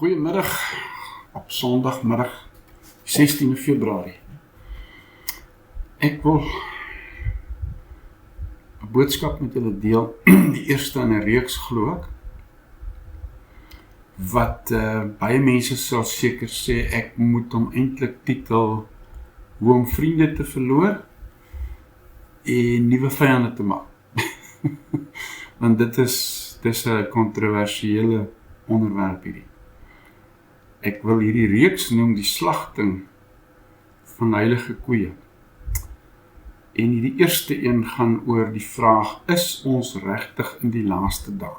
Goeiemiddag op Sondagmiddag 16 Februarie. Ek wil 'n boodskap met julle deel, die eerste in 'n reeks glo ek, wat baie mense sal seker sê ek moet hom eintlik titel Hoe om vriende te verloor en nuwe vyande te maak. Want dit is 'n kontroversiële onderwerp hierdie. Ek wil hierdie reeks noem die slagting van heilige koeie. En hierdie eerste een gaan oor die vraag, is ons regtig in die laaste dae?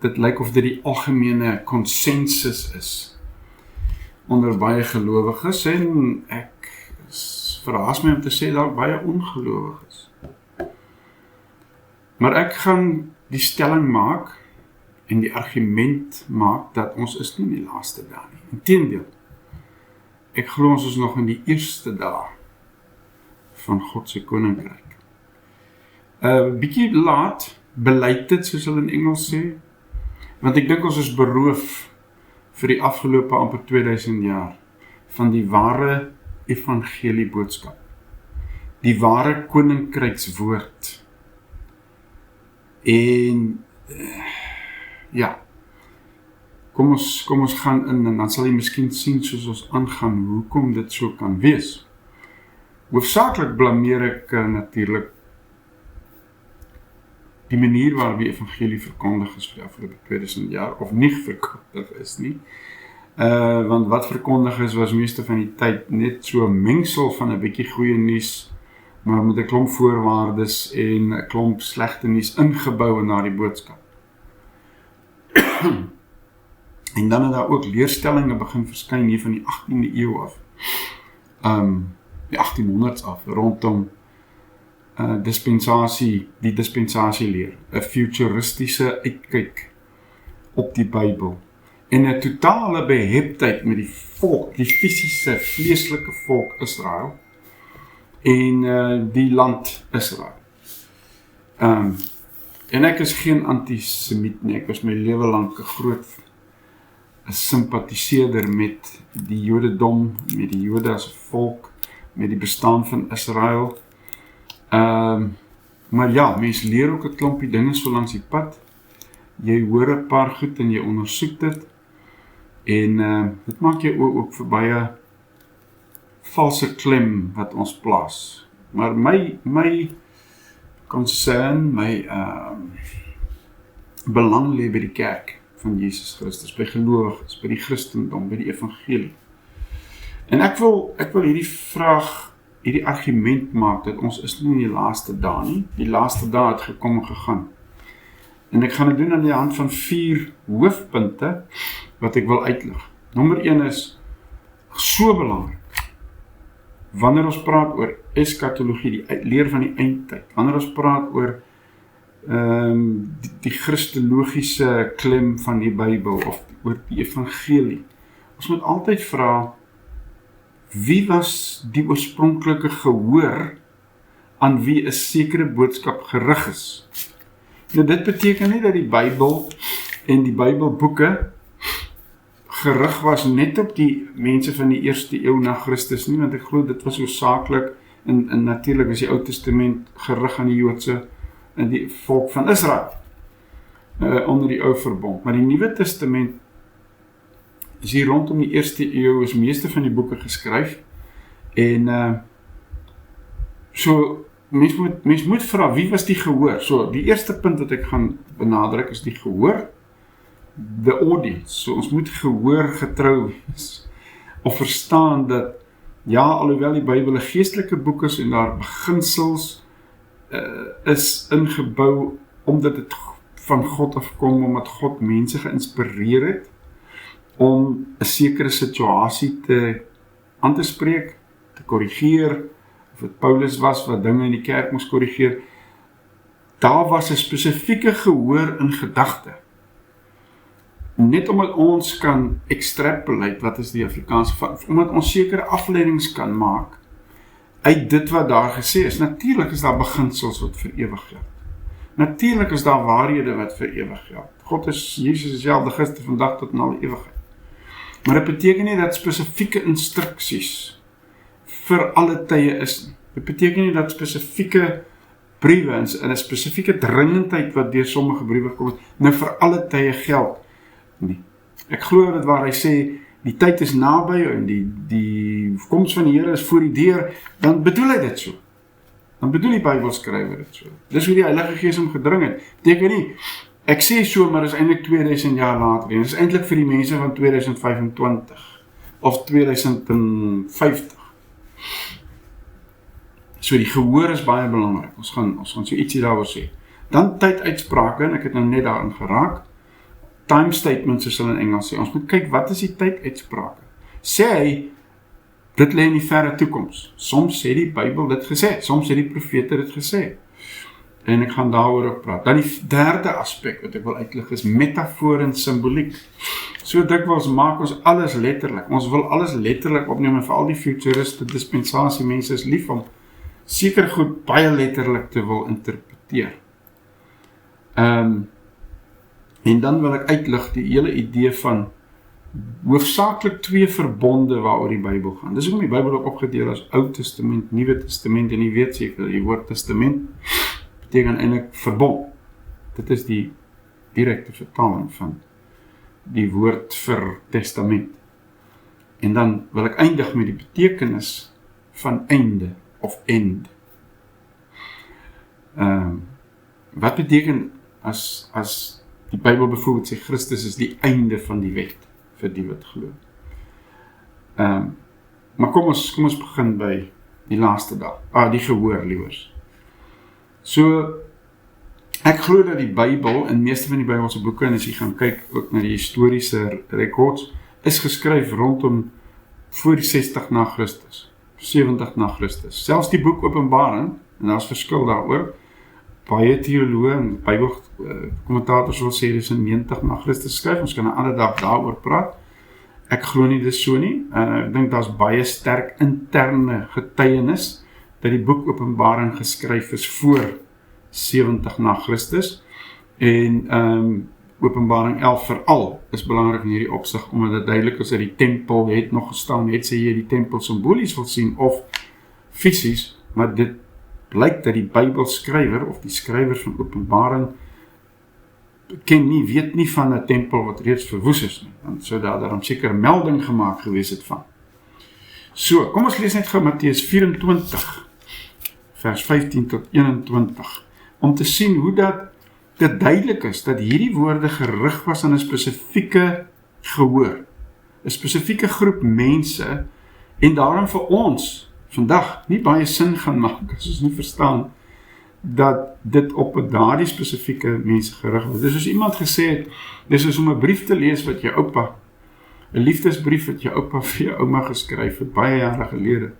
Dit lyk of dit die algemene konsensus is onder baie gelowiges, en ek verhaas my om te sê daar baie ongelowiges. Maar ek gaan die stelling maak en die argument maak dat ons is nie in die laaste dae nie. Inteendeel, ek glo ons is nog in die eerste dae van God se koninkryk. Bietjie laat, belated soos hulle in Engels sê, want ek dink ons is beroof vir die afgelope amper 2000 jaar van die ware evangelie boodskap. Die ware koninkrykswoord. En ja, kom ons gaan in en dan sal jy miskien sien soos ons aangaan hoekom dit so kan wees. Hoofsaaklik blameer ek natuurlik die manier waarop die evangelie verkondig is vir die afgelope 2000 jaar, of nie verkondig is nie. Want wat verkondig is, was meeste van die tyd net so 'n mengsel van 'n bietjie goeie nuus, maar met 'n klomp voorwaardes en 'n klomp slegte nuus ingebou in daardie boodskap. En dan het daar ook leerstellinge begin verskyn hier van die 18de eeu af. Die 1800s af, rondom die dispensasieleer, 'n futuristiese uitkyk op die Bybel, en 'n totale beheptheid met die volk, die fisiese, vleeslike volk Israel, en die land Israel. En ek is geen antisemiet nie, ek was my lewe lank 'n groot sympatiseerder met die Jodendom, met die Jode as volk, met die bestaan van Israel. Maar ja, mens leer ook 'n klompie dinge so langs die pad. Jy hoor 'n paar goed en jy ondersoek dit, en dit maak jou ook vir baie valse klem wat ons plaas. Maar my concern, my belang lê by die kerk van Jesus Christus, by gelowiges, by die Christendom, by die evangelie. En ek wil hierdie argument maak dat ons is nie in die laaste dae nie. Die laaste dae het gekom en gegaan. En ek gaan dit doen aan die hand van 4 hoofpunte wat ek wil uitlig. Nommer 1 is so belangrik. Wanneer ons praat oor eskatologie, die leer van die eindtyd, wanneer ons praat oor die christologiese klem van die Bybel, of oor die evangelie, ons moet altyd vra, wie was die oorspronklike gehoor aan wie 'n sekere boodskap gerig is? Nou, dit beteken nie dat die Bybel en die Bybelboeke gerig was net op die mense van die eerste eeu na Christus nie, want ek glo dit was hoofsaaklik, en natuurlik is die Ou Testament gerig aan die Joodse en die volk van Israel, onder die Ou Verbond. Maar die Nuwe Testament is hier rondom die eerste eeu, is meeste van die boeke geskryf, en so, mens moet vra, wie was die gehoor? So, die eerste punt wat ek gaan benadruk is die gehoor, the audience. So, ons moet gehoor getrou wees, of verstaan dat, ja, alhoewel die Bybel 'n geestelike boek is, en daar beginsels is ingebou, omdat dit van God afkom, omdat God mense geïnspireer het, om 'n sekere situasie aan te spreek, te korrigeer, of dit Paulus was wat dinge in die kerk moes korrigeer. Daar was 'n spesifieke gehoor in gedagte. Net omdat ons kan extrapolate, wat is die Afrikaanse, omdat ons sekere afleidings kan maak uit dit wat daar gesê is. Natuurlik is daar beginsels wat vir ewig geld. Natuurlik is daar waarhede wat vir ewig geld. God is, Jesus is dieselfde gister, vandag tot in alle ewigheid. Maar dit beteken nie dat spesifieke instruksies vir alle tye is nie. Dit beteken nie dat spesifieke briewe in 'n spesifieke dringendheid wat deur sommige briewe kom, nou vir alle tye geld nie. Ek glo dit waar hy sê, die tyd is naby en die koms van die Here is voor die deur, dan bedoel hy dit so. Dan bedoel die Bybelskrywer dit so. Dis hoe die Heilige Gees hom gedring het. Beteken nie, ek sê so, maar is eintlik 2000 jaar later. En is eintlik vir die mense van 2025 of 2050. So die gehoor is baie belangrik. Ons gaan so ietsie daaroor sê. Dan tyduitsprake, en ek het nou net daarin geraak. Time statements, soos hulle in Engels sê. Ons moet kyk, wat is die tyduitsprake? Sê hy, dit lê in die verre toekoms. Soms sê die Bybel dit gesê, soms sê die profete dit gesê. En ek gaan daaroor ook praat. Dan die derde aspek wat ek wil uitlig is metafoor en simboliek. So dikwels maak ons alles letterlik. Ons wil alles letterlik opneem en veral die futuriste dispensasie mense is lief om seker goed baie letterlik te wil interpreteer. En dan wil ek uitlig die hele idee van hoofsaaklik 2 verbonde waaroor die Bybel gaan. Dis hoekom die Bybel ook opgedeel as Ou Testament, Nuwe Testament, en jy weet seker, die woord testament beteken eintlik verbond. Dit is die direkte vertaling van die woord vir testament. En dan wil ek eindig met die betekenis van einde of end. Wat beteken as die Bybel byvoorbeeld sê Christus is die einde van die wet vir die wat glo. Maar kom ons begin by die laaste dag. Die gehoor liewers. So ek glo dat die Bybel in meeste van die Bybelse boeke, en as jy gaan kyk ook na die historiese rekords, is geskryf rondom voor die 60 na Christus, 70 na Christus. Selfs die boek Openbaring, en daar is verskil daaroor, baie teoloë en Bybelkommentators wil sê dis in 90 na Christus skryf, ons kan 'n ander dag daaroor praat. Ek glo nie dis so nie, en ek dink daar's baie sterk interne getuienis dat die boek Openbaring geskryf is voor 70 na Christus, en Openbaring 11 veral is belangrik in hierdie opsig, omdat dit duidelik is dat die tempel het nog gestaan, het sy jy die tempel simbolies wil sien, of fisies, maar dit blyk dat die Bybelskrywer, of die skrywer van Openbaring, weet nie van 'n tempel wat reeds verwoes is nie, want so daarom seker melding gemaak gewees het van. So, kom ons lees net gou Matteus 24, vers 15 tot 21, om te sien hoe dat dit duidelik is, dat hierdie woorde gerig was aan 'n spesifieke gehoor, 'n spesifieke groep mense, en daarom vir ons, vandag, nie baie sin gaan maak, as ons nie verstaan, dat dit op daardie spesifieke mense gerig was. Dis soos iemand gesê het, dis soos om 'n brief te lees wat jou oupa, 'n liefdesbrief wat jou oupa vir jou ouma geskryf het, baie jare gelede.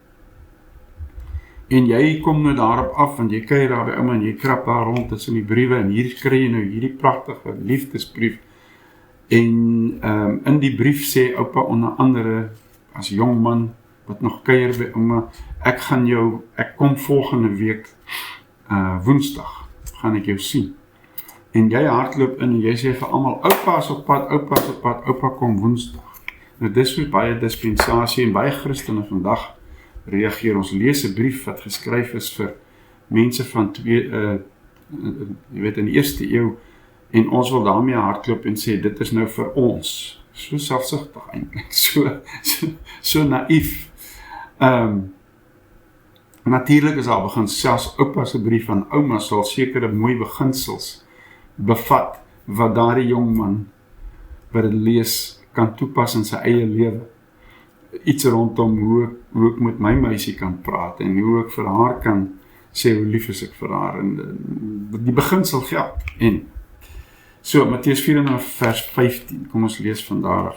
En jy kom nou daarop af, en jy kyk daar by ouma, en jy krap daar rond tussen die briewe, en hier kry jy nou hierdie pragtige liefdesbrief, en in die brief sê oupa onder andere, as jong man, wat nog kuier by ouma, ek kom volgende week, Woensdag, gaan ek jou sien. En jy hardloop in, en jy sê vir almal, oupa is op pad, oupa kom Woensdag. Nou dis hoe baie dispensasie, en baie Christene vandag reageer. Ons lees 'n brief wat geskryf is vir mense van jy weet, in die 1ste eeu, en ons wil daarmee hardloop en sê, dit is nou vir ons. So selfsugtig eintlik, so naïef. Natuurlik is daar begin, selfs oupa se brief aan ouma sal sekere mooi beginsels bevat, wat daardie jong man wat dit lees, kan toepas in sy eie lewe. Iets rondom hoe ek met my meisie kan praat, en hoe ek vir haar kan sê hoe lief is ek vir haar, en die beginsel geld. En so, Matteus 4 vers 15, kom ons lees van daar af.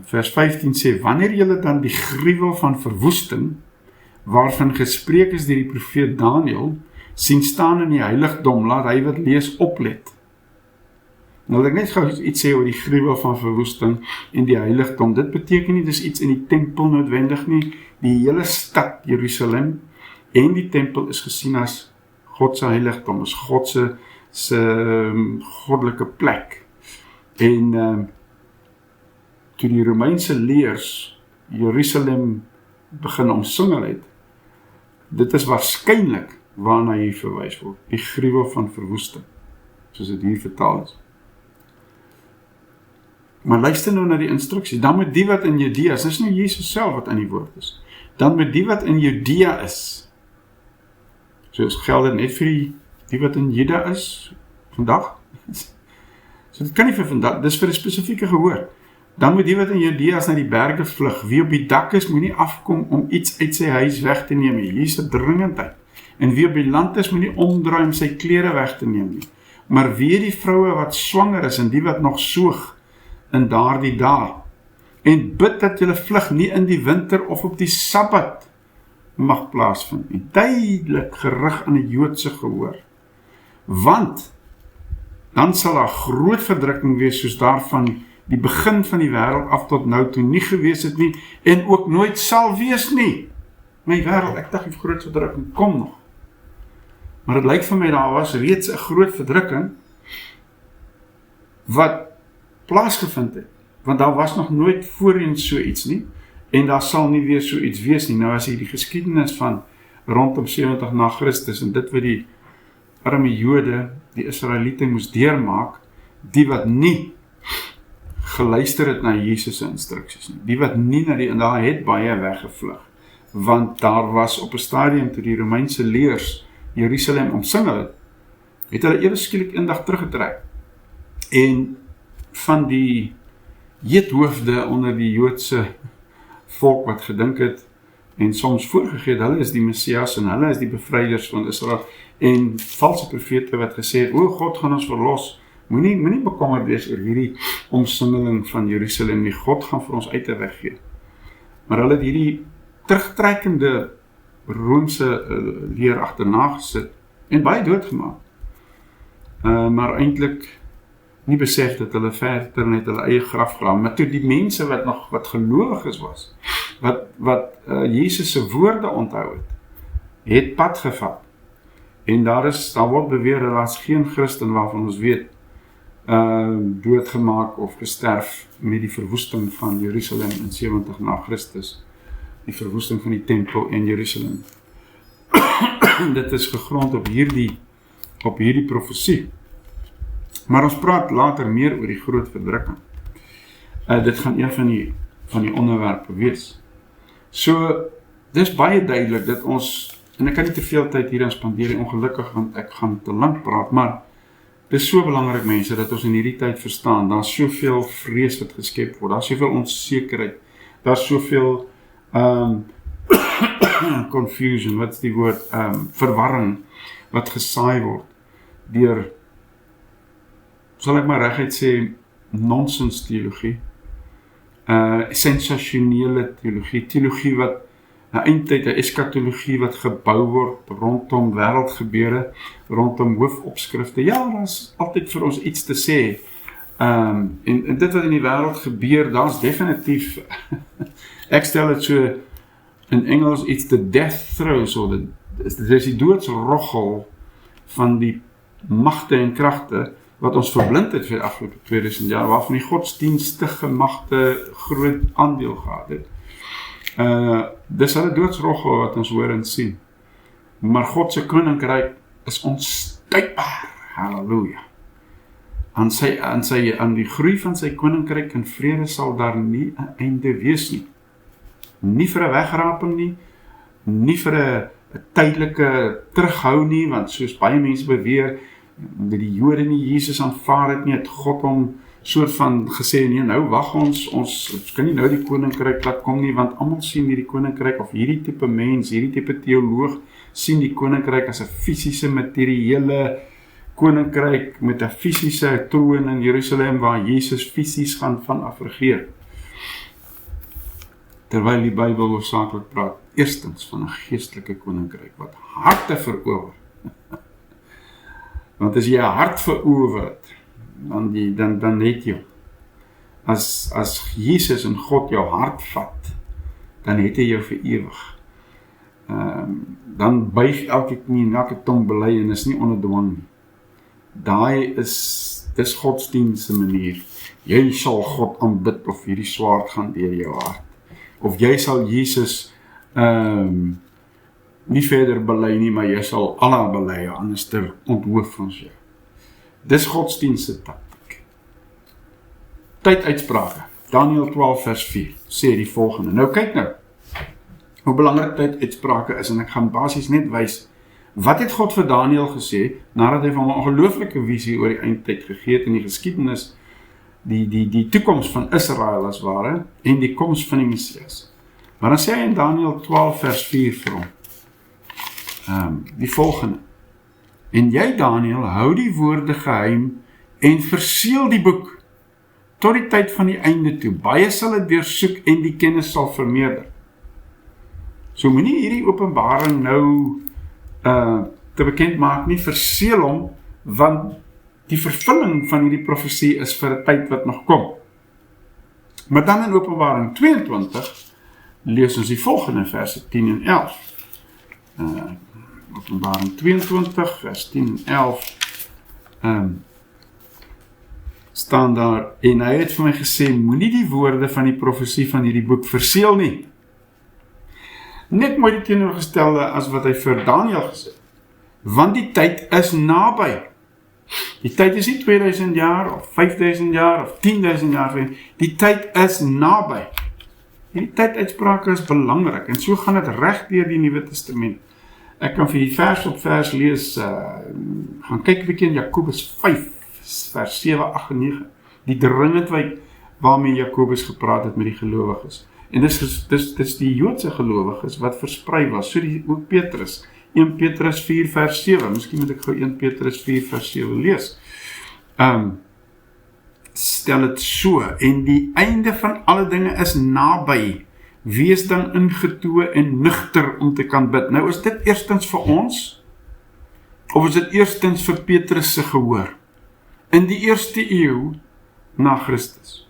Vers 15 sê, wanneer julle dan die gruwel van verwoesting, waarvan gespreek is deur die profeet Daniël, sien staan in die heiligdom, laat hy wat lees oplet. Nou wil ek net gou iets sê oor die gruwel van verwoesting en die heiligdom. Dit beteken nie dis iets in die tempel noodwendig nie. Die hele stad Jerusalem en die tempel is gesien as God se heiligdom, is God se se goddelike plek. En toe die Romeinse leers Jerusalem begin omsingel het, dit is waarskynlik waarna hier verwys word, die gruwel van verwoesting, soos dit hier vertaal is. Maar luister nou na die instruksie, dan met die wat in Judea is, dis nou Jesus self wat in die woord is, dan met die wat in Judea is, soos geld dit net vir die wat in Juda is, vandag, so dit kan nie vir vandag, dis vir 'n spesifieke gehoor, dan moet die wat in Judea is na die berge vlug, wie op die dak is, moet nie afkom om iets uit sy huis weg te neem nie, hier is 'n dringendheid, en wie op die land is, moet nie omdraai om sy klere weg te neem nie, maar wie die vroue wat swanger is, en die wat nog soog, in daardie dae, en bid dat julle vlug nie in die winter of op die Sabbat mag plaasvind nie, duidelik gerig aan die Joodse gehoor, want dan sal daar groot verdrukking wees soos daarvan die begin van die wêreld af tot nou toe nie gewees het nie, en ook nooit sal wees nie. My wêreld, ek dink die groot verdrukking kom nog. Maar het lyk vir my, daar was reeds 'n groot verdrukking, wat plaasgevind het, want daar was nog nooit voorheen so iets nie, en daar sal nie weer so iets wees nie. Nou as jy die geskiedenis van rondom 70 na Christus, en dit wat die arme Jode, die Israeliete moes deurmaak, die wat nie geluister het na Jesus se instruksies nie, die wat nie na die, en daar het baie weggevlug, want daar was op 'n stadium toe die Romeinse leers Jerusalem omsingel het hulle ewe skielik eendag teruggetrek, en van die heethoofde onder die Joodse volk wat gedink het, en soms voorgegee, hulle is die Messias, en hulle is die bevryders van Israel, en valse profete wat gesê het, o God gaan ons verlos, moenie bekommerd wees oor hierdie omsingeling van Jerusalem nie, God gaan vir ons uit 'n weg gee. Maar hulle het hierdie terugtrekkende Romeinse leer agterna gesit, en baie doodgemaak, maar eintlik nie besef dat hulle verder net hulle eie graf grawe, maar toe die mense wat gelowiges was, wat Jesus se woorde onthou het pad gevat, en daar word beweer, dat is geen Christen waarvan ons weet, doodgemaak of gesterf met die verwoesting van Jerusalem in 70 na Christus, die verwoesting van die tempel in Jerusalem. Dit is gegrond op hierdie profesie. Maar ons praat later meer oor die groot verdrukking. Dit gaan een van die onderwerpe wees. So, dis baie duidelik dat ons, en ek kan nie te veel tyd hierin spandeer, ongelukkig, want ek gaan te lank praat, maar dit is so belangrik, mense, dat ons in hierdie tyd verstaan, daar is soveel vrees wat geskep word, daar is soveel onsekerheid, daar is soveel confusion, wat is die woord, verwarring, wat gesaai word, deur, sal ek maar reguit sê, nonsens teologie, sensasionele teologie wat, eintlik 'n eskatologie wat gebou word rondom wêreldgebeure, rondom hoofopskrifte. Ja, daar is altyd vir ons iets te sê. En dit wat in die wêreld gebeur, daar is definitief, ek stel dit so in Engels, iets the death throes, so dit is die doodsroggel van die magte en kragte wat ons verblind het vir die afgelope 2000 jaar, waarvan die godsdienstige magte groot aandeel gehad het. Dis hulle doodsroggel wat ons hoor en sien. Maar God se koninkryk is onstuitbaar. Halleluja. Aan die groei van sy koninkryk en vrede sal daar nie 'n einde wees nie. Nie vir 'n wegraping nie, nie vir 'n tydelike terughou nie, want soos baie mense beweer, dat die Jode nie Jesus aanvaar het nie, het God hom soort van gesê, nee, nou wag ons kan nie nou die koninkryk laat kom nie, want almal sien hierdie koninkryk, of hierdie tipe mens, hierdie tipe teoloog, sien die koninkryk as 'n fisiese, materiële koninkryk, met 'n fisiese troon in Jerusalem, waar Jesus fisies gaan vanaf regeer. Terwyl die Bybel hoofsaaklik praat, eerstens van 'n geestelike koninkryk, wat harte verower. Want as jy 'n hart verower het, dan het jy, as Jesus en God jou hart vat, dan het hy jou vir ewig. Dan buig elke knie en elke tong bely, en is nie onder dwang nie. dis godsdienst se manier. Jy sal God aanbid of hierdie swaard gaan deur jou hart. Of jy sal Jesus nie verder bely nie, maar jy sal Allah bely, anders onthoof ons jou. Dis godsdienst se taktiek. Tyduitsprake, Daniël 12 vers 4, sê die volgende. Nou kyk nou, hoe belangrik tyduitsprake is, en ek gaan basies net wys, wat het God vir Daniël gesê, nadat hy van 'n ongelooflike visie oor die eindtyd gegee het in die geskiedenis, die toekoms van Israel as ware, en die koms van die Messias. Maar dan sê hy in Daniël 12 vers 4 vir hom, die volgende. En jy, Daniël, hou die woorde geheim en verseël die boek tot die tyd van die einde toe. Baie sal dit deursoek en die kennis sal vermeerder. So moenie hierdie openbaring nou te bekend maak nie, verseël hom, want die vervulling van hierdie profesie is vir 'n tyd wat nog kom. Maar dan in Openbaring 22 lees ons die volgende verse 10 en 11. Openbaring 22 vers 10 en 11 staan daar, en hy het vir my gesê, moenie die woorde van die profesie van hierdie boek verseël nie. Net mooi die teenoorgestelde as wat hy vir Daniël gesê het. Want die tyd is naby. Die tyd is nie 2000 jaar of 5000 jaar of 10.000 jaar, die tyd is naby. Die tyduitsprake is belangrik, en so gaan dit reg deur die Nuwe Testament. Ek kan vir die vers op vers lees, gaan kyk 'n bietjie in Jakobus 5, vers 7, 8 en 9, die dringendheid waarmee Jakobus gepraat het met die gelowiges. En dis die Joodse gelowiges wat versprei was, so ook Petrus, 1 Petrus 4 vers 7, miskien moet ek gou 1 Petrus 4 vers 7 lees. Stel het so, en die einde van alle dinge is naby, wees dan ingetoe en nugter om te kan bid. Nou is dit eerstens vir ons, of is dit eerstens vir Petrus se gehoor? In die eerste eeu na Christus,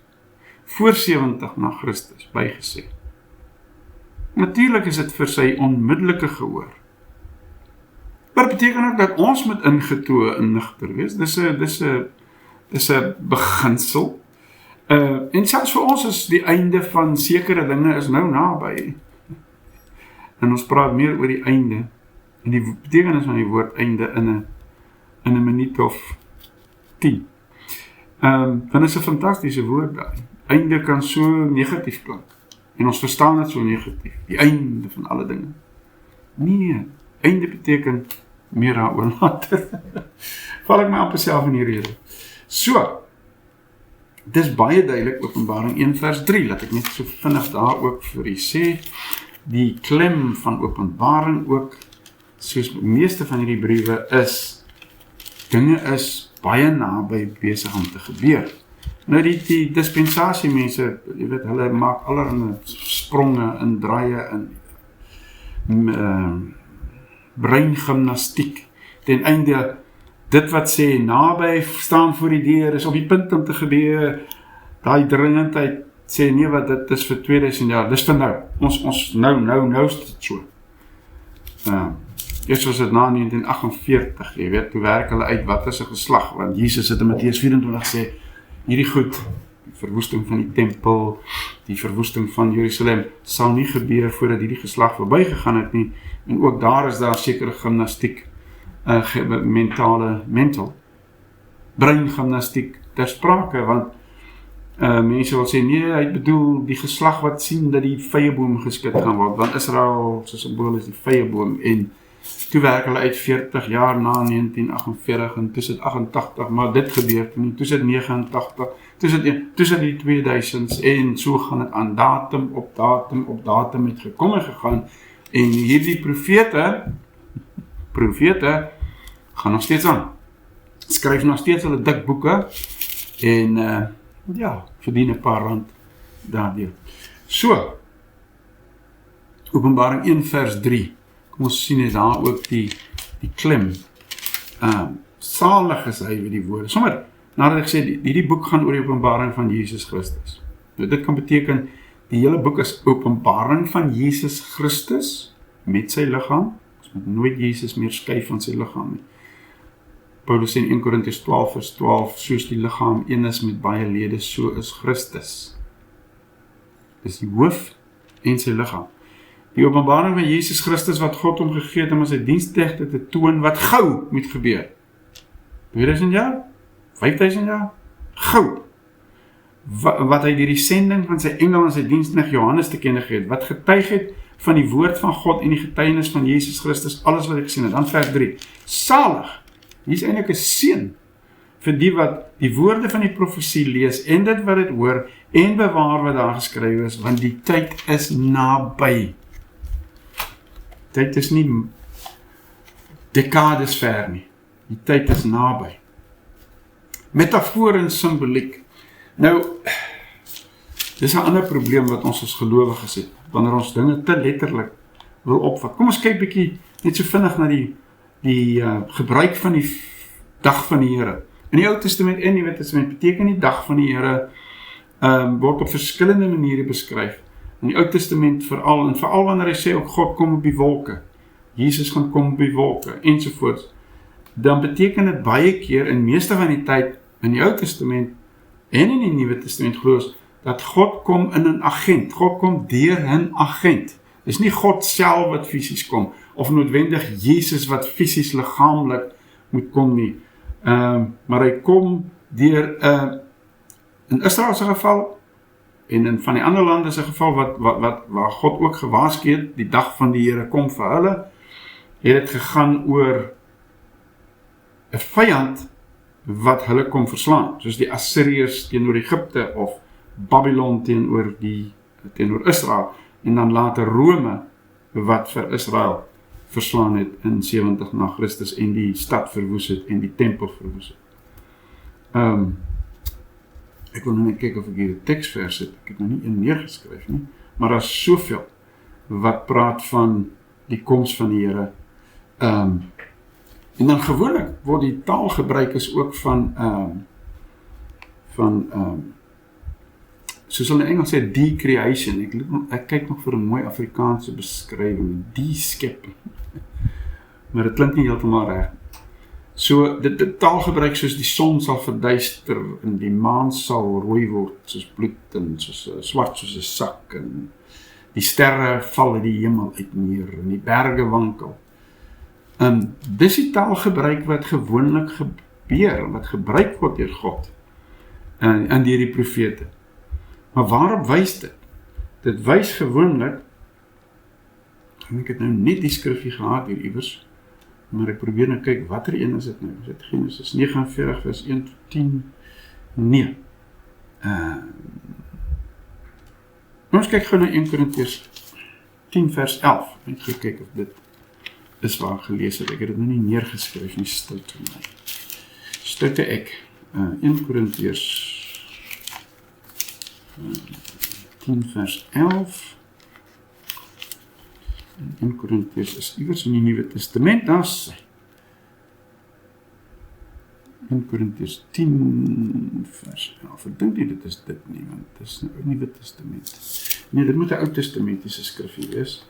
voor 70 na Christus, bygesê. Natuurlik is dit vir sy onmiddellike gehoor. Maar dit beteken ook dat ons moet ingetoe en nugter wees. Dis 'n beginsel. En selfs vir ons is die einde van sekere dinge is nou naby. En ons praat meer oor die einde, en die betekenis van die woord einde in 'n minuut of 10. Dan is 'n fantastiese woord daar. Einde kan so negatief klink, en ons verstaan dit so negatief, die einde van alle dinge. Nee, einde beteken meer daaroor later. Val ek my amper self in die rede. So, dis baie duidelik, Openbaring 1 vers 3, laat ek net so vinnig daar ook vir u sê, die klem van Openbaring ook, soos die meeste van hierdie briewe is, dinge is baie naby besig om te gebeur. Nou die dispensasiemense, jy weet, hulle maak allerlei spronge en draaie en breingymnastiek, ten einde dit wat sê naby staan voor die deur, is op die punt om te gebeur, daai dringendheid sê nee wat dit is vir 2000 jaar, dis vir nou, ons nou is dit so. Eers was dit na 1948, jy weet, toe werk hulle uit wat is 'n geslag, want Jesus het in Matteus 24 sê, hierdie goed, die verwoesting van die tempel, die verwoesting van Jerusalem, sal nie gebeur voordat hierdie geslag verbygegaan het nie, en ook daar is daar sekere gimnastiek, mental, breingymnastiek ter sprake, want mense wil sê, nee, hy bedoel die geslag wat sien dat die vyeboom geskit gaan word, want Israel, so symbool is die vyeboom, en toe werk hulle uit 40 jaar na 1948, en toe is dit 88, maar dit gebeur nie, toe is dit 89, toe is dit die 2000s, en so gaan het aan datum op datum het gekom en gegaan, en hierdie profete gaan nog steeds aan, skryf nog steeds hulle dik boeke, en verdien 'n paar rand daardeur. So, Openbaring 1 vers 3, kom ons sien daar ook die klem, salig is hy met die woorde, sommer, nadat ek sê, die boek gaan oor die openbaring van Jesus Christus. Dit kan beteken, die hele boek is openbaring van Jesus Christus, met sy liggaam, ons moet nooit Jesus meer skei van sy liggaam nie. Paulus sê in 1 Korintiërs 12 vers 12, soos die liggaam een is met baie lede, so is Christus. Dis die hoof en sy liggaam. Die openbaring van Jesus Christus wat God hom gegee het om sy diensknegte te toon wat gou moet gebeur. 2000 jaar? 5000 jaar? Gou. Wat hy deur die sending van sy engel en sy diensknegt Johannes te kenne gegee het, wat getuig het van die woord van God en die getuienis van Jesus Christus, alles wat ek gesien het. Dan vers 3. Salig. Hier is eintlik 'n seën vir die wat die woorde van die profesie lees en dit wat dit hoor en bewaar wat daar geskrywe is, want die tyd is naby. Tyd is nie dekades ver nie. Die tyd is naby. Metafoor en simboliek. Nou, dis 'n ander probleem wat ons as gelowiges het, wanneer ons dinge te letterlik wil opvat. Kom ons kyk bietjie net so vinnig na die gebruik van die dag van die Here. In die Ou Testament en die Nuwe Testament beteken die dag van die Here word op verskillende maniere beskryf. In die Ou Testament veral, en veral wanneer hy sê ook God kom op die wolke, Jesus gaan kom op die wolke, ensovoorts, dan beteken dit baie keer, in meeste van die tyd, in die Ou Testament en in die Nuwe Testament glo ons, dat God kom in 'n agent, God kom deur 'n agent. Dis nie God self wat fisies kom, of noodwendig Jesus wat fisies liggaamlik moet kom nie, maar hy kom deur, in Israel se geval, en in van die ander lande se geval, waar God ook gewaarsku het, die dag van die Here kom vir hulle, het dit gegaan oor 'n vyand wat hulle kom verslaan, soos die Assiriërs teenoor Egipte, of Babylon teenoor Israel, en dan later Rome, wat vir Israel verslaan het in 70 na Christus, en die stad verwoes het, en die tempel verwoes het. Ek wil nou net kyk of ek hier 'n teksvers het, ek het nou nie een neergeskryf nie, maar daar is soveel, wat praat van die koms van die Here, en dan gewoonlik word die taal gebruik is ook van soos hulle in Engels sê, decreation. Ek kyk nog vir 'n mooi Afrikaanse beskrywing, de-skepping. Maar dit klink nie heeltemal reg. So, dit taal gebruik soos die son sal verduister, en die maan sal rooi word, soos bloed, en swart soos 'n sak, en die sterre val uit die hemel uit neer, en die berge wankel. Dis die taalgebruik wat gewoonlik gebeur, wat gebruik word deur God, en deur die profete. Maar waarop wys dit? Dit wys gewoonlik, en ek het nou net die skrifgie gehad hier iewers, maar ek probeer nou kyk, watter een is dit nou? Is dit Genesis 49 vers 1 tot 10? Nee. Ons kyk gou na 1 Korintiërs 10 vers 11. Net gou kyk of dit is waar gelees het. Ek het dit nou nie neergeskryf nie, stout vir my. Stoute ek. 1 Korintiërs 10 vers 11. En 1 Korintiërs is iewers in die Nuwe Testament, daar is 1 Korintiërs 10 vers 11. Ek dink nie dit is dit nie, want dit is 'n Nuwe Testament. Nee, dit moet 'n Ou Testamentiese skrifgie wees.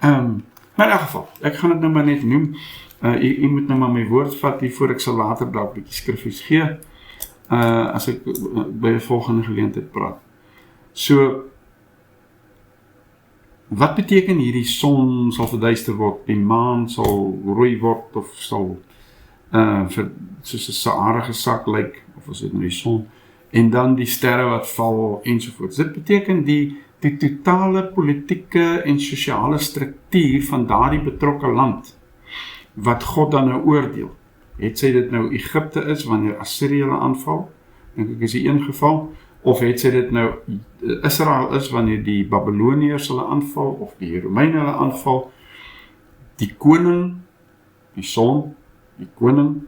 Maar in elk geval, ek gaan dit nou maar net noem. U moet nou maar my woord vat hiervoor, ek sal later dalk 'n bietjie skrifgies gee, as ek by 'n volgende geleentheid praat. So, wat beteken hierdie son sal verduister word, die maan sal rooi word, of sal soos 'n saarige sak lyk, of as dit nou die son, en dan die sterre wat val, ensovoorts. Dit beteken die totale politieke en sosiale struktuur van daardie betrokke land, wat God dan nou oordeel. Het sy dit nou Egipte is, wanneer Assirië hulle aanval, dink ek is die een geval, of het sy dit nou Israel is, wanneer die Babyloniërs hulle aanval, of die Romeine hulle aanval, die koning, die son, die koning,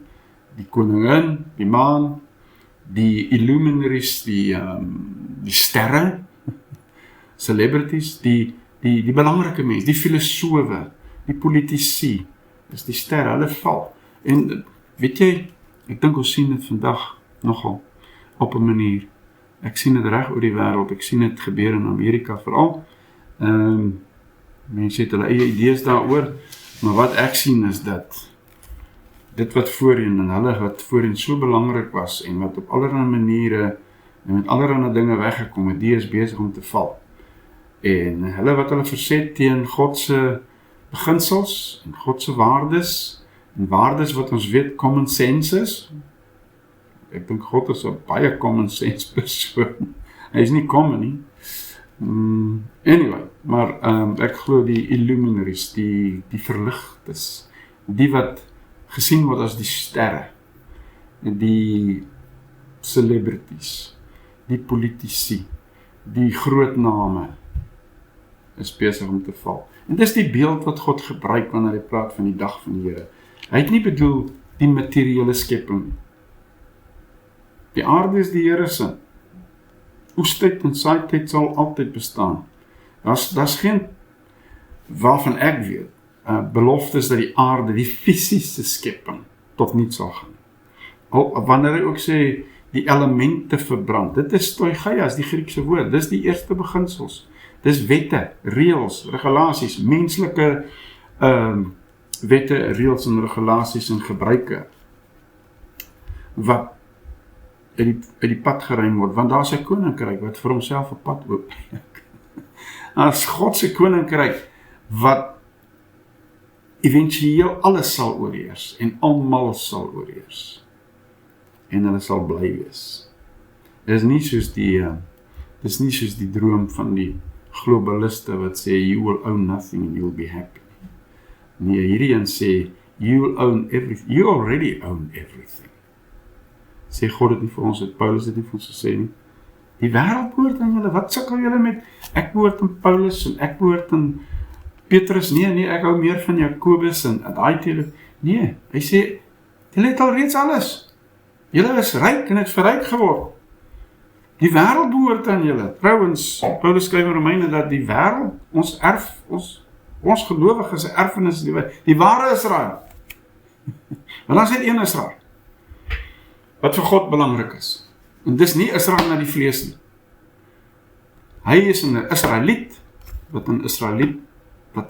die koningin, die maan, die illuminaries, die sterre, celebrities, die belangrike mense, die filosofe, die politici, dis die sterre, hulle val. En weet jy, ek dink ons sien dit vandag nogal op 'n manier. Ek sien dit reg oor die wêreld, ek sien dit gebeur in Amerika veral. Mense het hulle eie idees daaroor, maar wat ek sien is dat dit wat voorheen en hulle wat voorheen so belangrik was en wat op allerlei maniere en met allerlei dinge weggekom het, die is besig om te val. En hulle wat hulle verset teen God se beginsels en God se waardes, en waardes wat ons weet common sense is. Ek dink God is 'n baie common sense persoon. Hy is nie common nie. Anyway, maar ek glo die illuminaries, die verligtes, die wat gesien word as die sterre, die celebrities, die politici, die groot name, is besig om te val. En dis die beeld wat God gebruik wanneer hy praat van die dag van die Here. Hy het nie bedoel die materiële skepping. Die aarde is die Here se. Oestyd en saaityd sal altyd bestaan. Daar's geen, waarvan ek weet, beloftes dat die aarde, die fisiese skepping, tot niets sal gaan. Wanneer hy ook sê, die elemente verbrand, dit is stoicheias, die Griekse woord, dis die eerste beginsels. Dis wette, reëls, regulasies, menslike wette, reëls en regulasies en gebruike, wat uit die pad geruim word, want daar is 'n koninkryk wat vir homself 'n pad oopbreek. As God se koninkryk wat éventueel alles sal oorheers en almal sal oorheers en hulle sal bly wees. Dis nie soos die droom van die globaliste wat sê you will own nothing and you'll be happy. Nee, hierdie een sê you will own everything. You already own everything. Sê God dit nie vir ons, het Paulus dit nie vir ons gesê nie. Die wêreld behoort aan julle, wat sukkel julle met, ek behoort aan Paulus en ek behoort aan Petrus, nee, ek hou meer van Jakobus en daai tele, nee, hy sê, julle het al reeds alles, julle is ryk en het verryk geword, die wêreld behoort aan julle. Trouwens, Paulus skryf in Romeine dat die wêreld, ons gelowiges is 'n erfenis, die ware Israel, want dan is net een Israel, wat vir God belangrik is. En dis nie Israel na die vlees nie. Hy is 'n Israeliet, wat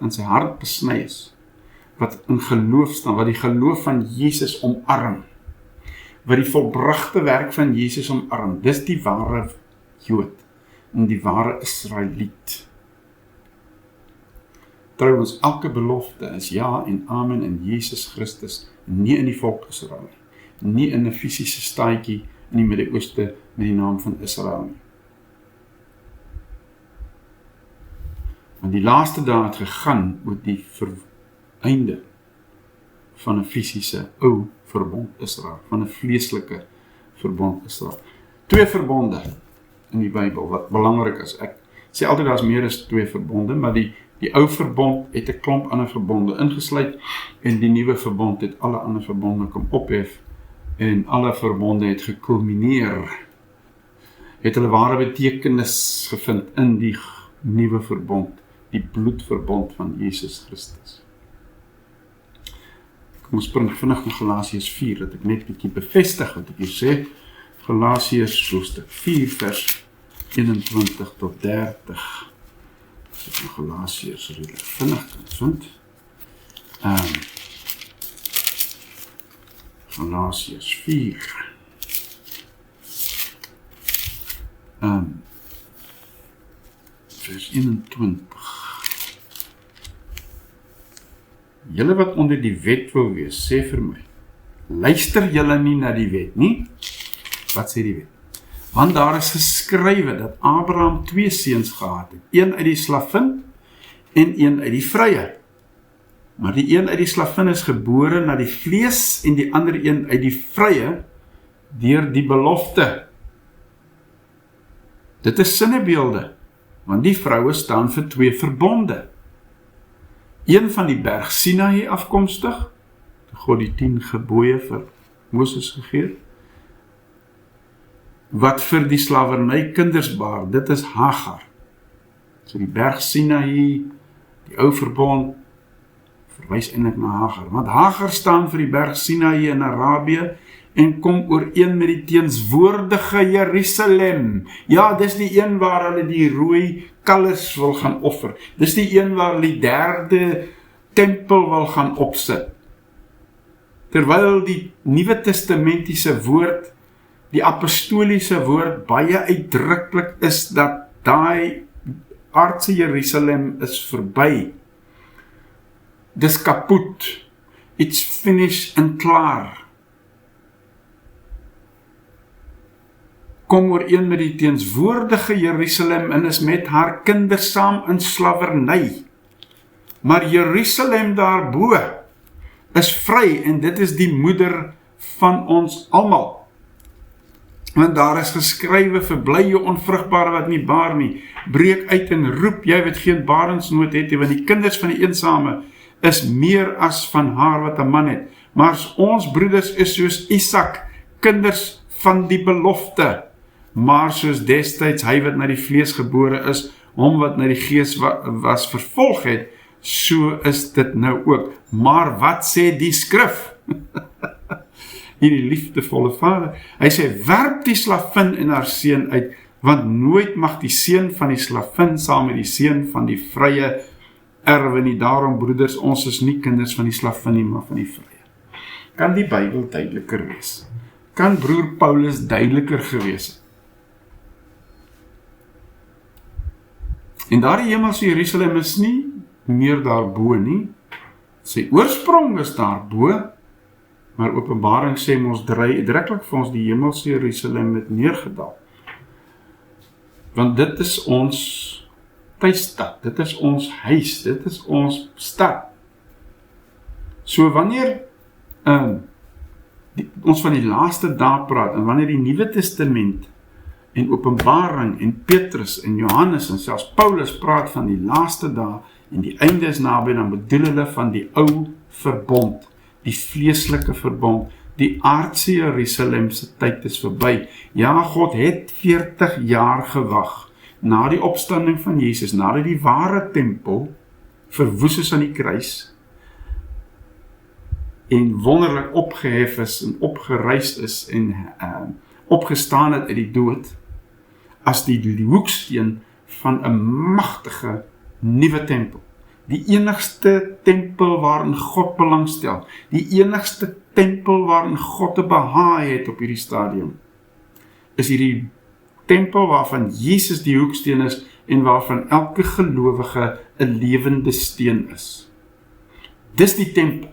in sy hart besny is, wat in geloof staan, wat die geloof van Jesus omarm, wat die volbragte werk van Jesus omarm. Dis die ware Jood, en die ware Israeliet. Trouwens, elke belofte is ja en amen in Jesus Christus, nie in die volk Israel nie. Nie in 'n fisiese staatjie in die Midde-Ooste met die naam van Israel nie. Want die laaste dae het gegaan oor die einde van 'n fisiese ou verbond Israel, van 'n vleeslike verbond Israel. 2 verbonde in die Bybel wat belangrik is. Ek sê altyd daar's meer as 2 verbonde, maar die ou verbond het 'n klomp ander verbonde ingesluit en die nuwe verbond het alle ander verbonde kom ophef. En alle verbonde het gekulmineer, het hulle ware betekenis gevind in die nuwe verbond, die bloedverbond van Jesus Christus. Kom ons spring vinnig na Galasiërs 4, dat ek net bietjie bevestig wat ek hier sê. Galasiërs hoofstuk 4 vers 21 tot 30. As ek na Galasiërs redelik vinnig kan vind. Galasiërs 4. Vers 21. Julle wat onder die wet wil wees, sê vir my, luister julle nie na die wet nie? Wat sê die wet? Want daar is geskrywe dat Abraham 2 seuns gehad het, een uit die slavin en een uit die vrye. Maar die een uit die slavin is gebore na die vlees en die ander een uit die vrye deur die belofte. Dit is sinnebeelde, want die vroue staan vir 2 verbonde. Een van die berg Sinaï afkomstig, toe God die 10 gebooie vir Moses gegee het, wat vir die slawerny kinders baar, dit is Hagar. So die berg Sinaï, die ou verbond, verwys eintlik na Hagar, want Hagar staan vir die berg Sinaï in Arabië en kom ooreen met die teenswoordige Jerusalem. Ja, dis die een waar hulle die rooi kalles wil gaan offer. Dis die een waar hulle die 3de tempel wil gaan opsit. terwyl die Nuwe Testamentiese woord, die apostoliese woord, baie uitdruklik is dat daai aardse Jerusalem is verby. Dis kapot. It's finished en klaar. Kom ooreen met die teenswoordige Jerusalem en is met haar kinders saam in slawerny. Maar Jerusalem daarbo is vry en dit is die moeder van ons almal. Want daar is geskrywe, verbly jou onvrugbare wat nie baar nie, breek uit en roep, jy wat geen barensnood het, want die kinders van die eensame is meer as van haar wat 'n man het. Maar ons broeders is soos Isak, kinders van die belofte, maar soos destyds hy wat na die vlees gebore is, hom wat na die gees was vervolg het, so is dit nou ook. Maar wat sê die skrif? Hierdie liefdevolle Vader, hy sê, werp die slavin en haar seun uit, want nooit mag die seun van die slavin saam met die seun van die vrye erwe nie. Daarom broeders, ons is nie kinders van die slavin nie, maar van die vrye. Kan die Bybel duideliker wees? Kan broer Paulus duideliker gewees het? En daardie hemelse Jerusalem is nie meer daarbo nie. Sy oorsprong is daarbo, maar Openbaring sê ons uitdruklik vir ons die hemelse Jerusalem het neergedaal. Want dit is ons tuisstad, dit is ons huis, dit is ons stad. So wanneer ons van die laaste dae praat, en wanneer die Nuwe Testament en Openbaring en Petrus en Johannes en selfs Paulus praat van die laaste dae en die einde is naby, dan bedoel hulle van die ou verbond, die vleeslike verbond, die aardse Jerusalemse tyd is verby. Ja, God het 40 jaar gewag na die opstanding van Jesus, nadat die ware tempel verwoes is aan die kruis en wonderlik opgehef is en opgeryst is en opgestaan het uit die dood as die hoeksteen van 'n magtige nuwe tempel. Die enigste tempel waarin God belangstel, die enigste tempel waarin God 'n behaag het op hierdie stadium, is hierdie tempel waarvan Jesus die hoeksteen is en waarvan elke gelowige 'n lewende steen is. Dis die tempel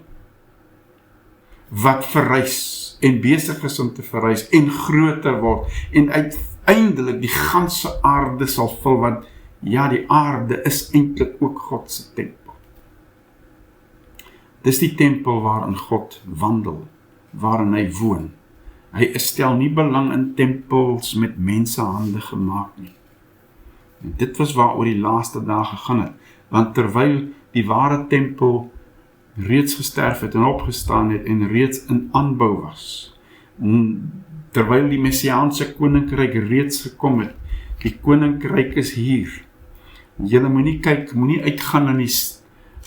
wat verrys en besig is om te verrys en groter word en uiteindelik die ganse aarde sal vul, want ja, die aarde is eintlik ook God se tempel. Dis die tempel waarin God wandel, waarin hy woon. Hy stel nie belang in tempels met mensehande gemaak nie. En dit was waaroor die laaste dae gegaan het, want terwyl die ware tempel reeds gesterf het en opgestaan het en reeds in aanbou was, terwyl die Messiaanse koninkryk reeds gekom het, die koninkryk is hier. Julle moenie kyk, moenie uitgaan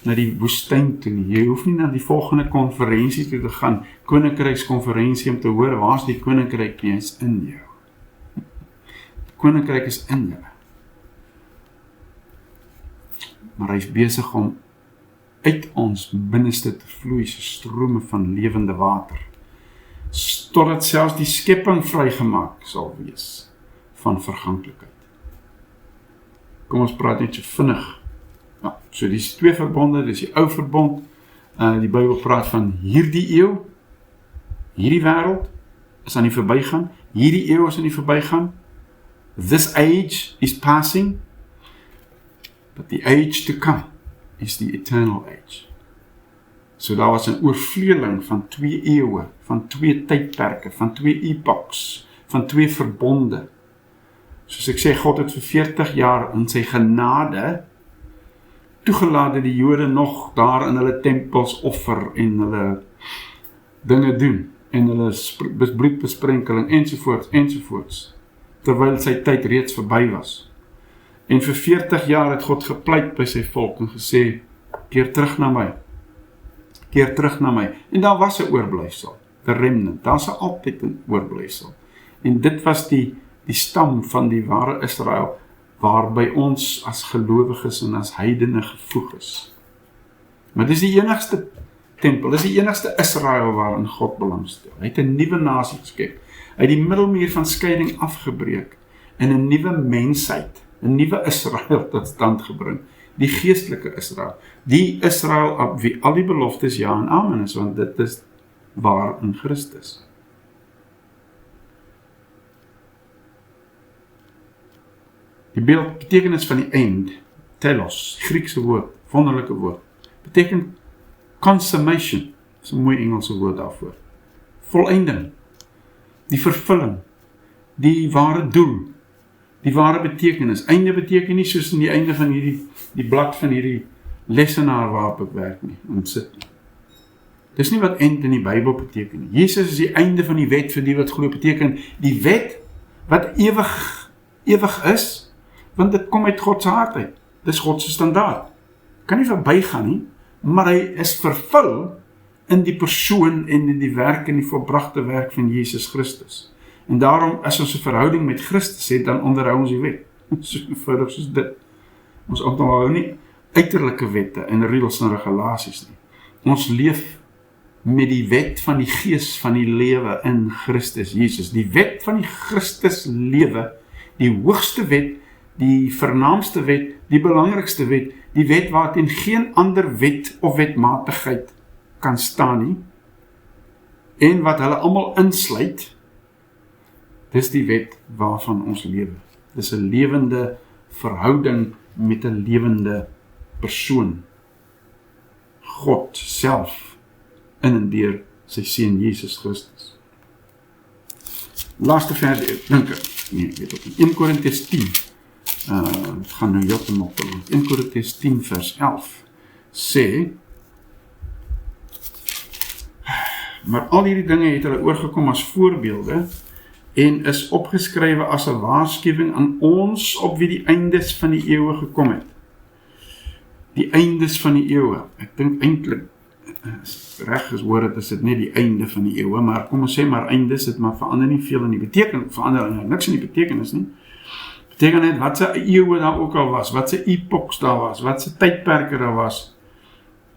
na die woestyn toe nie. Jy hoef nie na die volgende konferensie toe te gaan, koninkrykskonferensie om te hoor, waar is die koninkryk nie, is in jou. Die koninkryk is in jou. Maar hy is besig om uit ons binneste te vloei, so strome van lewende water, totdat selfs die skepping vrygemaak sal wees van verganklikheid. Kom ons praat net so vinnig. Ja, so dis twee verbonde, dis die ou verbond, die Bybel praat van hierdie eeu, hierdie wêreld is aan die verbygaan, hierdie eeu is aan die verbygaan, this age is passing, but the age to come is the eternal age. So daar was 'n oorvleeling van 2 eeue, van 2 tydperke, van 2 epochs, van 2 verbonde. Soos ek sê, God het vir 40 jaar in sy genade toegelaat dat die Jode nog daar in hulle tempels offer en hulle dinge doen en hulle bloedbesprenkeling ensovoorts, terwyl sy tyd reeds verby was. En vir 40 jaar het God gepleit by sy volk en gesê, keer terug na my. Keer terug na my. En daar was 'n oorblyfsel, the remnant. Daar's altyd 'n oorblyfsel. En dit was die stam van die ware Israel, waarby ons as gelowiges en as heidene gevoeg is. Maar dis die enigste tempel. Dis die enigste Israel waarin God belangstel. Hy het 'n nuwe nasie geskep. Hy het die middelmuur van skeiding afgebreek en 'n nuwe mensheid, 'n nuwe Israel tot stand gebring. Die geestelike Israel. Die Israel op wie al die beloftes ja en amen is, want dit is waar in Christus. Die betekenis van die eind, telos, Griekse woord, wonderlike woord, beteken consummation, is 'n mooi Engelse woord daarvoor. Volleinding, die vervulling, die ware doel, die ware betekenis. Einde beteken nie soos in die einde van die blad van hierdie lesenaar waarop ek werk nie, en sit nie. Dis nie wat eind in die Bybel beteken nie. Jesus is die einde van die wet vir die wat glo, beteken die wet wat ewig is, want dit kom uit God se hart uit. Dis God se standaard. Kan nie verbygaan nie, maar hy is vervul in die persoon en in die werk en die volbragte werk van Jesus Christus. En daarom, as ons 'n verhouding met Christus het, dan onderhou ons die wet. So eenvoudig soos dit. Ons onderhou nie uiterlike wette en reëls en regulasies nie. Ons leef met die wet van die gees van die lewe in Christus Jesus. Die wet van die Christus lewe, die hoogste wet, die vernaamste wet, die belangrikste wet, die wet waarteen geen ander wet of wetmatigheid kan staan nie, en wat hulle almal insluit, dis die wet waarvan ons lewe. Dis 'n lewende verhouding met 'n lewende persoon. God self in en deur sy seun Jesus Christus. Laaste vers, ek dink ek weet ook nie, 1 Korintiërs 10. Het gaan nou heeltemal te lang. 1 Korintiërs 10 vers 11 sê, maar al hierdie dinge het hulle oorgekom as voorbeelde en is opgeskrywe as 'n waarskuwing aan ons op wie die eindes van die eeue gekom het. Die eindes van die eeue. Ek dink eintlik reg is hoor dit is dit net die einde van die eeue, maar kom ons sê maar eindes, dit maar verander nie veel in die betekenis, verander niks in die betekenis nie. Beteken net wat se eeue daar ook al was, wat se epoks daar was, wat se tydperke daar was.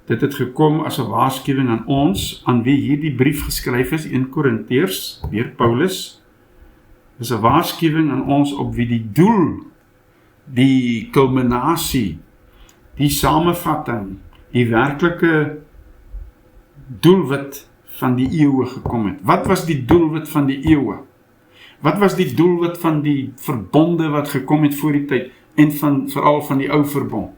Dit het gekom as 'n waarskuwing aan ons, aan wie hierdie brief geskryf is, 1 Korintiërs, deur Paulus. Dis 'n waarskuwing aan ons op wie die doel, die kulminasie, die samevatting, die werklike doelwit van die eeue gekom het. Wat was die doelwit van die eeue? Wat was die doelwit van die verbonde wat gekom het voor die tyd en veral van die ou verbond?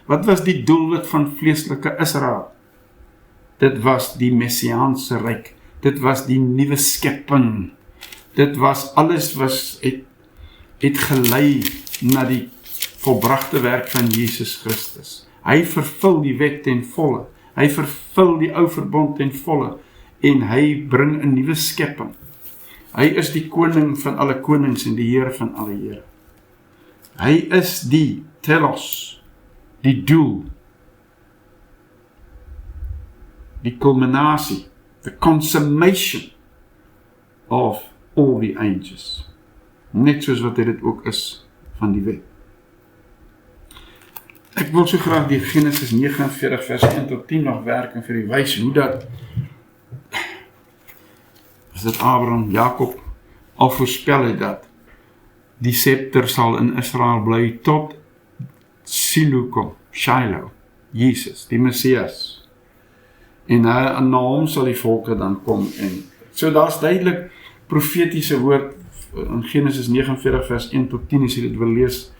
Wat was die doelwit van vleeslike Israel? Dit was die messiaanse ryk. Dit was die nuwe skepping. Dit was alles het gelei na die volbragte werk van Jesus Christus. Hy vervul die wet ten volle. Hy vervul die ou verbond ten volle en hy bring 'n nuwe skepping. Hy is die koning van alle konings en die Heer van alle Here. Hy is die telos, die doel, die culminasie, the consummation of all the ages. Net soos wat dit ook is van die wet. Ek wil so graag die Genesis 49 vers 1 tot 10 nog werk en vir u wys hoe dat as dit Abraham, Jakob al voorspel het dat die scepter sal in Israel bly tot Shiloh kom, Shiloh, Jesus, die Messias. En aan hom sal die volke dan kom en so daar's duidelik profetiese woord in Genesis 49 vers 1 tot 10 as jy dit wil lees.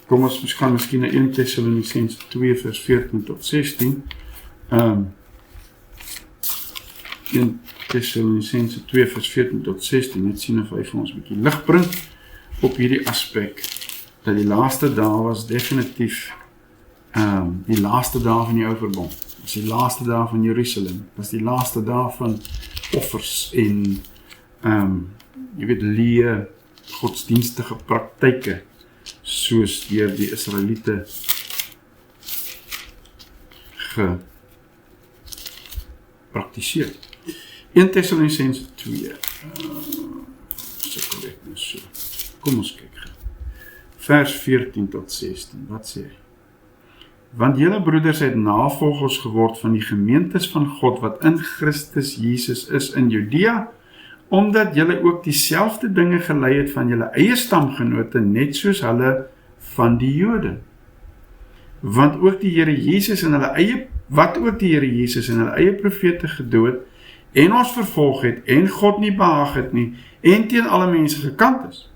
Kom ons gaan miskien na 1 Tessalonisense 2 vers 14 tot 16. 1 Tessalonisense 2 vers 14 tot 16. Net sien of hy vir ons 'n bietjie lig bring op hierdie aspek dat die laaste dae was definitief die laaste dae van die ou verbond. Dit was die laaste dae van Jerusalem. Dit was die laaste dae van offers en jy weet leë godsdienstige praktyke soos deur die Israeliete gepraktiseer. 1 Tessalonisense 2 so. Kom ons kyk. Vers 14 tot 16, wat sê hy? Want julle broeders het navolgers geword van die gemeentes van God wat in Christus Jesus is in Judea, omdat julle ook dieselfde dinge gelei het van julle eie stamgenote, net soos hulle van die Jode. Want ook die Here Jesus in hulle eie profete gedood en ons vervolg het en God nie behaag het nie en teen alle mense gekant is,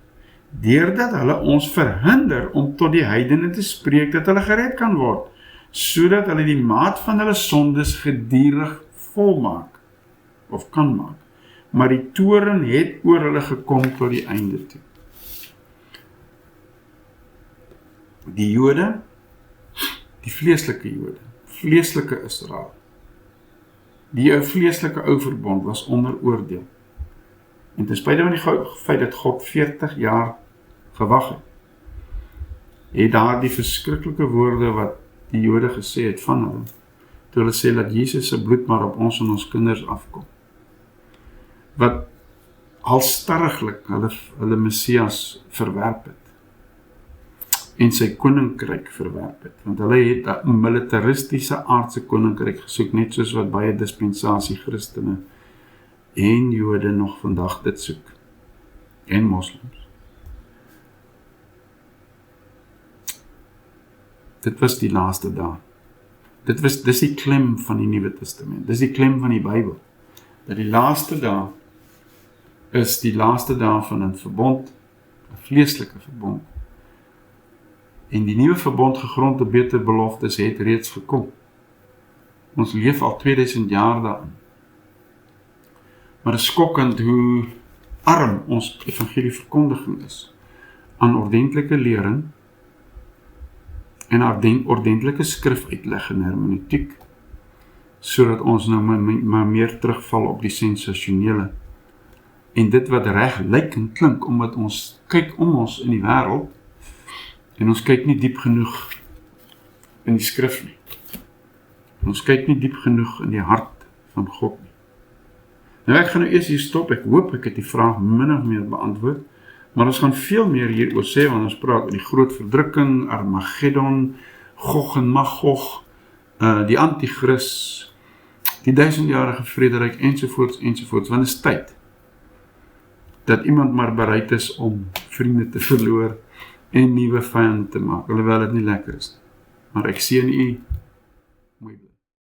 deurdat hulle ons verhinder om tot die heidene te spreek dat hulle gered kan word, sodat hulle die maat van hulle sondes gedurig volmaak of kan maak. Maar die toorn het oor hulle gekom tot die einde toe. Die Jode, die vleeslike Jode, vleeslike Israel, die vleeslike ou verbond was onder oordeel. En ten spyte van die feit dat God 40 jaar gewag het daar die verskriklike woorde wat die Jode gesê het van hulle, toe hulle sê dat Jesus se bloed maar op ons en ons kinders afkom. Wat halstarriglik hulle Messias verwerp het en sy koninkryk verwerp het, want hulle het 'n militaristiese aardse koninkryk gesoek, net soos wat baie dispensasie Christene en Jode nog vandag dit soek, en moslims. Dit was die laaste dag. Dis die klem van die Nuwe Testament, dis die klem van die Bybel, dat die laaste dag is die laaste dag van 'n verbond, 'n vleeslike verbond, en die nuwe verbond gegrond op beter beloftes het reeds gekom. Ons leef al 2000 jaar daarin. Maar dit is skokkend hoe arm ons evangelieverkondiging is aan ordentlike lering en ordentlike skrifuitleg en hermeneutiek, sodat ons nou maar meer terugval op die sensasionele en dit wat reg lyk en klink, omdat ons kyk om ons in die wêreld en ons kyk nie diep genoeg in die skrif nie. Ons kyk nie diep genoeg in die hart van God nie. Nou ek gaan nou eers hier stop, ek hoop ek het die vraag min of meer beantwoord, maar ons gaan veel meer hieroor sê, want ons praat oor die groot verdrukking, Armageddon, Gog en Magog, die Antichrist, die 1000-jarige vrederyk, ensovoorts, want het is tyd dat iemand maar bereid is om vriende te verloor en nuwe vyande te maak, alhoewel dit nie lekker is. Maar ek seën u